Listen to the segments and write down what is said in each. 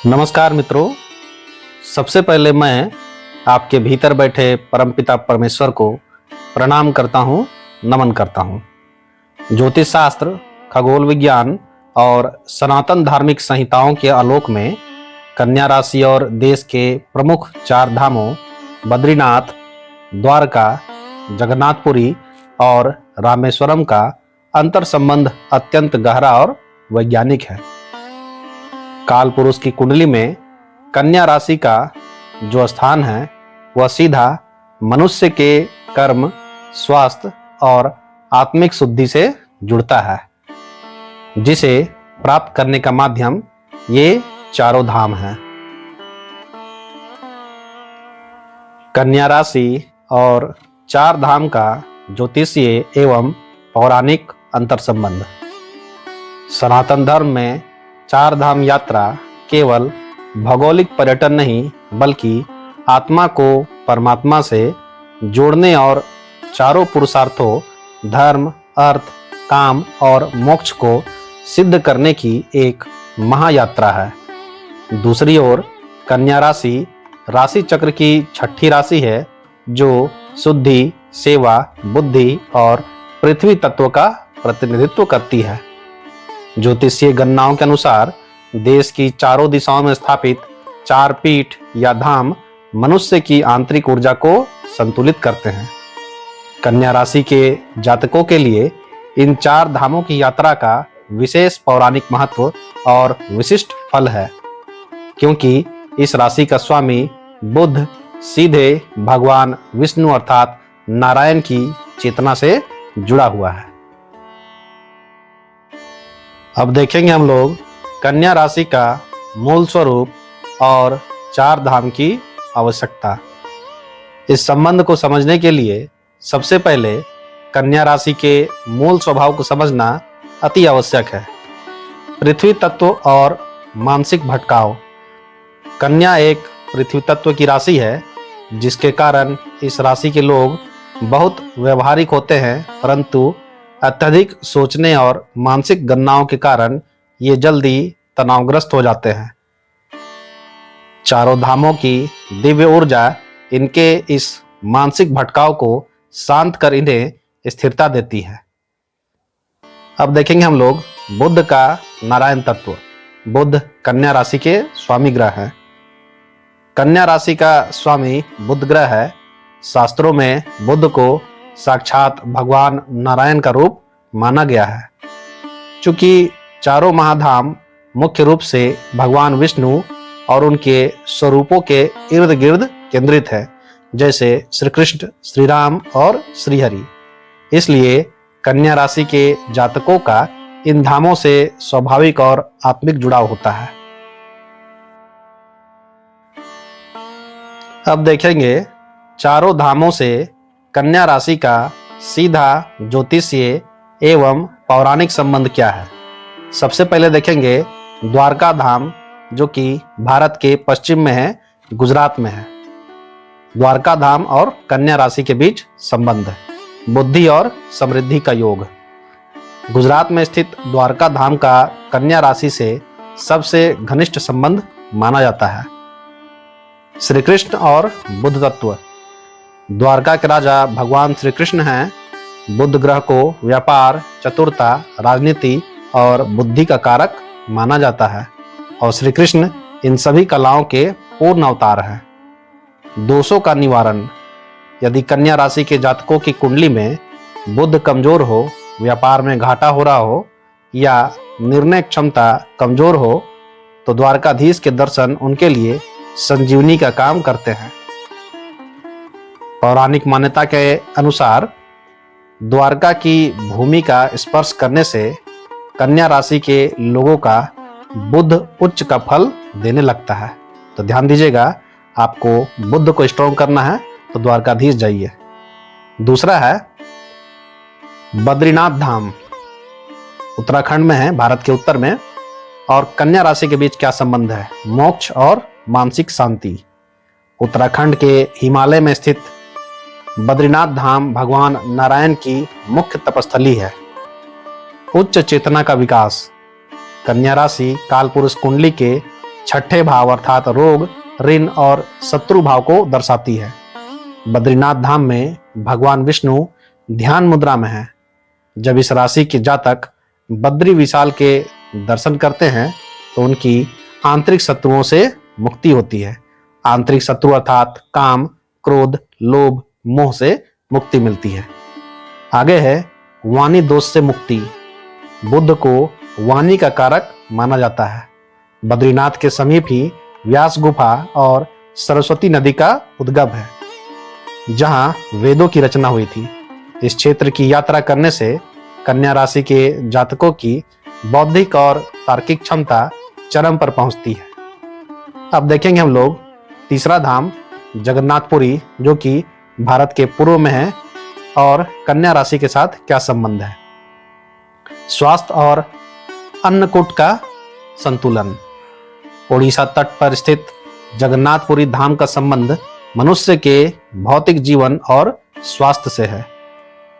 नमस्कार मित्रों। सबसे पहले मैं आपके भीतर बैठे परमपिता परमेश्वर को प्रणाम करता हूँ, नमन करता हूँ। ज्योतिष शास्त्र, खगोल विज्ञान और सनातन धार्मिक संहिताओं के आलोक में कन्या राशि और देश के प्रमुख 4 धामों बद्रीनाथ, द्वारका, जगन्नाथपुरी और रामेश्वरम का अंतर संबंध अत्यंत गहरा और वैज्ञानिक है। काल पुरुष की कुंडली में कन्या राशि का जो स्थान है वह सीधा मनुष्य के कर्म, स्वास्थ्य और आत्मिक शुद्धि से जुड़ता है, जिसे प्राप्त करने का माध्यम ये चारों धाम हैं। कन्या राशि और 4 धाम का ज्योतिषीय एवं पौराणिक अंतर संबंध। सनातन धर्म में 4 धाम यात्रा केवल भौगोलिक पर्यटन नहीं बल्कि आत्मा को परमात्मा से जोड़ने और चारों पुरुषार्थों धर्म, अर्थ, काम और मोक्ष को सिद्ध करने की एक महायात्रा है। दूसरी ओर कन्या राशि राशि चक्र की 6ठी राशि है, जो शुद्धि, सेवा, बुद्धि और पृथ्वी तत्व का प्रतिनिधित्व करती है। ज्योतिषीय गणनाओं के अनुसार देश की चारों दिशाओं में स्थापित 4 पीठ या धाम मनुष्य की आंतरिक ऊर्जा को संतुलित करते हैं। कन्या राशि के जातकों के लिए इन 4 धामों की यात्रा का विशेष पौराणिक महत्व और विशिष्ट फल है, क्योंकि इस राशि का स्वामी बुध सीधे भगवान विष्णु अर्थात नारायण की चेतना से जुड़ा हुआ है। अब देखेंगे हम लोग कन्या राशि का मूल स्वरूप और 4 धाम की आवश्यकता। इस संबंध को समझने के लिए सबसे पहले कन्या राशि के मूल स्वभाव को समझना अति आवश्यक है। पृथ्वी तत्व और मानसिक भटकाव। कन्या एक पृथ्वी तत्व की राशि है, जिसके कारण इस राशि के लोग बहुत व्यवहारिक होते हैं, परंतु अत्यधिक सोचने और मानसिक गणनाओं के कारण ये जल्दी तनावग्रस्त हो जाते हैं। चारों धामों की दिव्य ऊर्जा इनके इस मानसिक भटकाव को शांत कर इन्हें स्थिरता देती है। अब देखेंगे हम लोग बुध का नारायण तत्व। बुध कन्या राशि के स्वामी ग्रह हैं। कन्या राशि का स्वामी बुध ग्रह है। शास्त्रों में बुध को साक्षात भगवान नारायण का रूप माना गया है। चूंकि चारों महाधाम मुख्य रूप से भगवान विष्णु और उनके स्वरूपों के इर्द गिर्द केंद्रित है, जैसे श्री कृष्ण, श्री राम और श्री हरि। इसलिए कन्या राशि के जातकों का इन धामों से स्वाभाविक और आत्मिक जुड़ाव होता है। अब देखेंगे चारों धामों से कन्या राशि का सीधा ज्योतिषीय एवं पौराणिक संबंध क्या है। सबसे पहले देखेंगे द्वारका धाम, जो कि भारत के पश्चिम में है, गुजरात में है। द्वारका धाम और कन्या राशि के बीच संबंध है। बुद्धि और समृद्धि का योग। गुजरात में स्थित द्वारका धाम का कन्या राशि से सबसे घनिष्ठ संबंध माना जाता है। श्री कृष्ण और बुध तत्व। द्वारका के राजा भगवान श्री कृष्ण हैं। बुध ग्रह को व्यापार, चतुरता, राजनीति और बुद्धि का कारक माना जाता है और श्री कृष्ण इन सभी कलाओं के पूर्ण अवतार हैं। दोषों का निवारण। यदि कन्या राशि के जातकों की कुंडली में बुध कमजोर हो, व्यापार में घाटा हो रहा हो या निर्णय क्षमता कमजोर हो, तो द्वारकाधीश के दर्शन उनके लिए संजीवनी का काम करते हैं। पौराणिक मान्यता के अनुसार द्वारका की भूमि का स्पर्श करने से कन्या राशि के लोगों का बुध उच्च का फल देने लगता है। तो ध्यान दीजिएगा, आपको बुध को स्ट्रॉन्ग करना है तो द्वारकाधीश जाइए। दूसरा है बद्रीनाथ धाम, उत्तराखंड में है, भारत के उत्तर में। और कन्या राशि के बीच क्या संबंध है? मोक्ष और मानसिक शांति। उत्तराखंड के हिमालय में स्थित बद्रीनाथ धाम भगवान नारायण की मुख्य तपस्थली है। उच्च चेतना का विकास। कन्या राशि काल पुरुष कुंडली के छठे भाव अर्थात रोग, ऋण और शत्रु भाव को दर्शाती है। बद्रीनाथ धाम में भगवान विष्णु ध्यान मुद्रा में है। जब इस राशि के जातक बद्री विशाल के दर्शन करते हैं तो उनकी आंतरिक शत्रुओं से मुक्ति होती है। आंतरिक शत्रु अर्थात काम, क्रोध, लोभ, मोह से मुक्ति मिलती है। आगे है वाणी दोष से मुक्ति। बुद्ध को वाणी का कारक माना जाता है। बद्रीनाथ के समीप ही व्यास गुफा और सरस्वती नदी का उद्गम है, जहां वेदों की रचना हुई थी। इस क्षेत्र की यात्रा करने से कन्या राशि के जातकों की बौद्धिक और तार्किक क्षमता चरम पर पहुंचती है। अब देखेंगे हम लोग तीसरा धाम जगन्नाथपुरी, जो कि भारत के पूर्व में है, और कन्या राशि के साथ क्या संबंध है। स्वास्थ्य और अन्नकूट का संतुलन। ओडिशा तट पर स्थित जगन्नाथपुरी धाम का संबंध मनुष्य के भौतिक जीवन और स्वास्थ्य से है।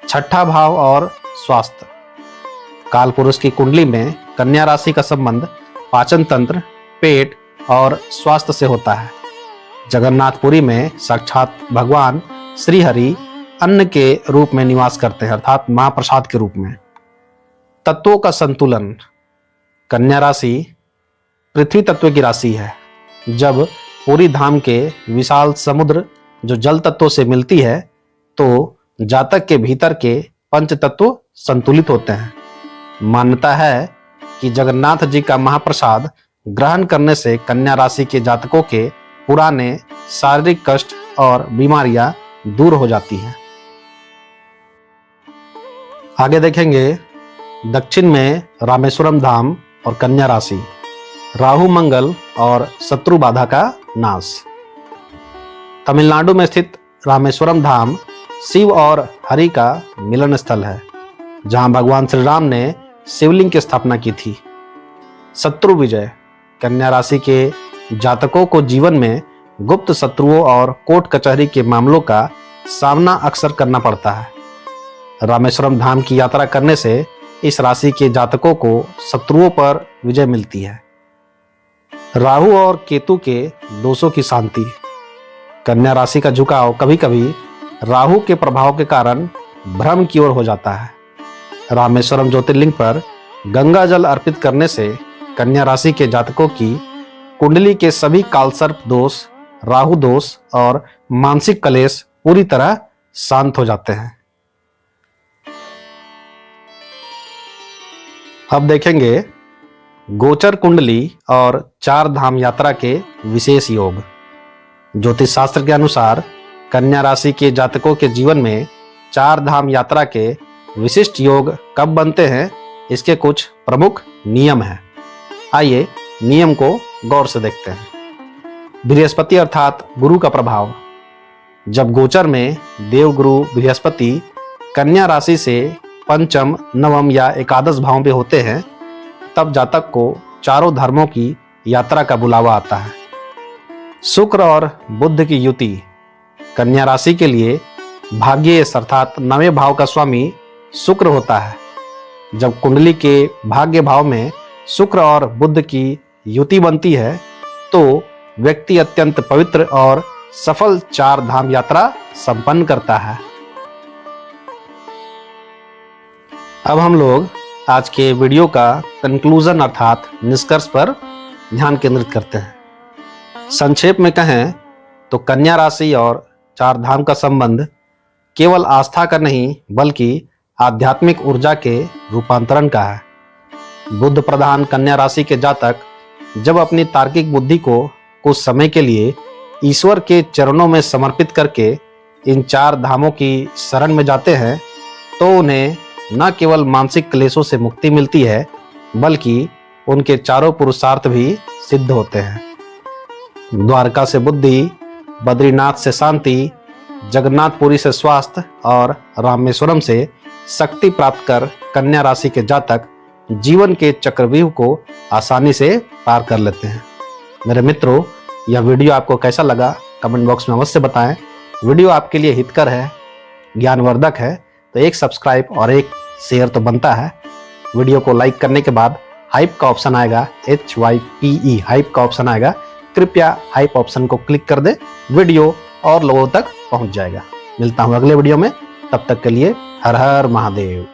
छठा भाव और स्वास्थ्य। काल पुरुष की कुंडली में कन्या राशि का संबंध पाचन तंत्र, पेट और स्वास्थ्य से होता है। जगन्नाथपुरी में साक्षात भगवान श्री हरि अन्न के रूप में निवास करते हैं, अर्थात महाप्रसाद के रूप में। तत्वों का संतुलन। कन्या राशि पृथ्वी तत्व की राशि है। जब पूरी धाम के विशाल समुद्र जो जल तत्वों से मिलती है तो जातक के भीतर के पंच तत्व संतुलित होते हैं। मान्यता है कि जगन्नाथ जी का महाप्रसाद ग्रहण करने से कन्या राशि के जातकों के पुराने शारीरिक कष्ट और बीमारियां दूर हो जाती हैं। आगे देखेंगे दक्षिण में रामेश्वरम धाम और कन्या राशि। राहु मंगल और शत्रु बाधा का नाश। तमिलनाडु में स्थित रामेश्वरम धाम शिव और हरि का मिलन स्थल है, जहां भगवान श्री राम ने शिवलिंग की स्थापना की थी। शत्रु विजय। कन्या राशि के जातकों को जीवन में गुप्त शत्रुओं और कोर्ट कचहरी के मामलों का सामना अक्सर करना पड़ता है। रामेश्वरम धाम की यात्रा करने से इस राशि के जातकों को शत्रुओं पर विजय मिलती है। राहु और केतु के दोषों की शांति। कन्या राशि का झुकाव कभी कभी राहु के प्रभाव के कारण भ्रम की ओर हो जाता है। रामेश्वरम ज्योतिर्लिंग पर गंगा जल अर्पित करने से कन्या राशि के जातकों की कुंडली के सभी कालसर्प दोष, राहु दोष और मानसिक कलेश पूरी तरह शांत हो जाते हैं। अब देखेंगे गोचर कुंडली और चार धाम यात्रा के विशेष योग। ज्योतिष शास्त्र के अनुसार कन्या राशि के जातकों के जीवन में चार धाम यात्रा के विशिष्ट योग कब बनते हैं, इसके कुछ प्रमुख नियम हैं। आइए नियम को गौर से देखते हैं। बृहस्पति अर्थात गुरु का प्रभाव। जब गोचर में देवगुरु बृहस्पति कन्या राशि से पंचम, नवम या एकादश भाव में होते हैं, तब जातक को चारों धर्मों की यात्रा का बुलावा आता है। शुक्र और बुध की युति। कन्या राशि के लिए भाग्येश अर्थात नवें भाव का स्वामी शुक्र होता है। जब कुंडली के भाग्य भाव में शुक्र और बुध की युति बनती है तो व्यक्ति अत्यंत पवित्र और सफल चार धाम यात्रा संपन्न करता है। अब हम लोग आज के वीडियो का कंक्लूजन अर्थात निष्कर्ष पर ध्यान केंद्रित करते हैं। संक्षेप में कहें तो कन्या राशि और चार धाम का संबंध केवल आस्था का नहीं बल्कि आध्यात्मिक ऊर्जा के रूपांतरण का है। बुद्ध प्रधान कन्या राशि के जातक जब अपनी तार्किक बुद्धि को कुछ समय के लिए ईश्वर के चरणों में समर्पित करके इन चार धामों की शरण में जाते हैं तो उन्हें न केवल मानसिक क्लेशों से मुक्ति मिलती है बल्कि उनके चारों पुरुषार्थ भी सिद्ध होते हैं। द्वारका से बुद्धि, बद्रीनाथ से शांति, जगन्नाथपुरी से स्वास्थ्य और रामेश्वरम से शक्ति प्राप्त कर कन्या राशि के जातक जीवन के चक्रव्यूह को आसानी से पार कर लेते हैं। मेरे मित्रों, यह वीडियो आपको कैसा लगा कमेंट बॉक्स में अवश्य बताएं। वीडियो आपके लिए हितकर है, ज्ञानवर्धक है तो एक सब्सक्राइब और एक शेयर तो बनता है। वीडियो को लाइक करने के बाद हाइप का ऑप्शन आएगा, HYPE हाइप का ऑप्शन आएगा, कृपया हाइप ऑप्शन को क्लिक कर दे, वीडियो और लोगों तक पहुंच जाएगा। मिलता हूं अगले वीडियो में, तब तक के लिए हर हर महादेव।